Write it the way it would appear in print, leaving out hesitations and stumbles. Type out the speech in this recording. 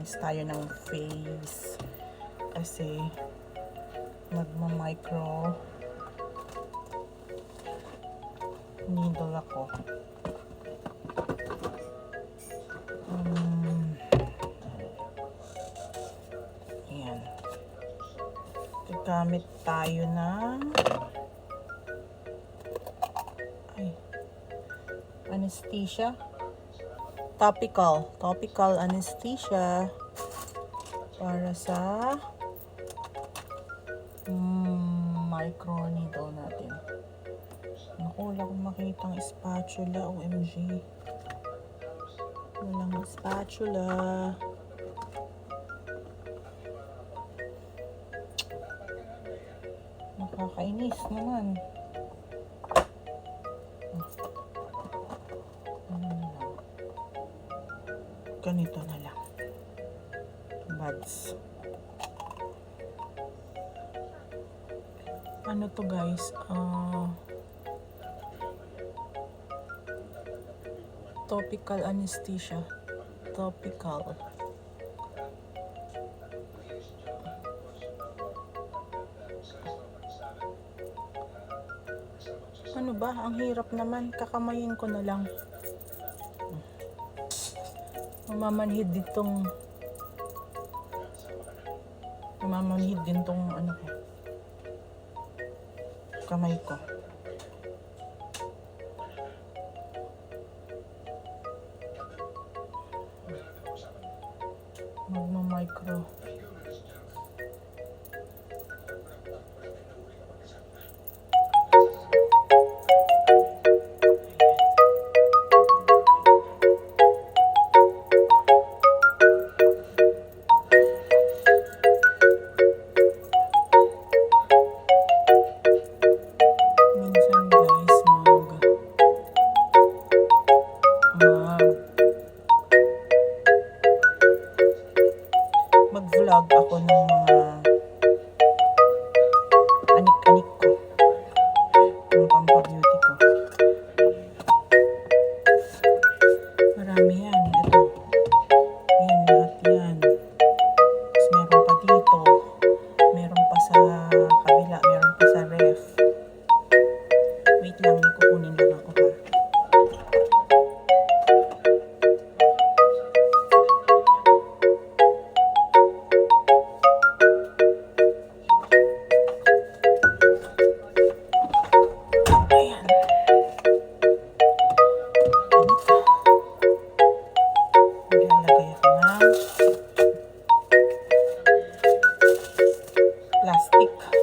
maglinis tayo ng face kasi magma-micro needle ako. Ayan. Gagamit tayo ng anesthesia. Topical anesthesia para sa micro needle natin. Naku, wala akong makitang spatula. OMG. Walang spatula. Nakakainis naman. Ganito na lang. Buds. Ano to guys? Topical anesthesia. Topical. Ano ba? Ang hirap naman. Kakamayin ko na lang. Mamamanhid din tong ano ko. Kamay ko. Magma-micro. Mag-vlog ako ng mga anik-anik ko, ng pampa-beauty ko. Marami yan. Ito. Yan, lahat yan. Tapos meron pa dito. Meron pa sa kabila. Meron pa sa ref. Wait lang, may kukunin lang ako ha. Plastic.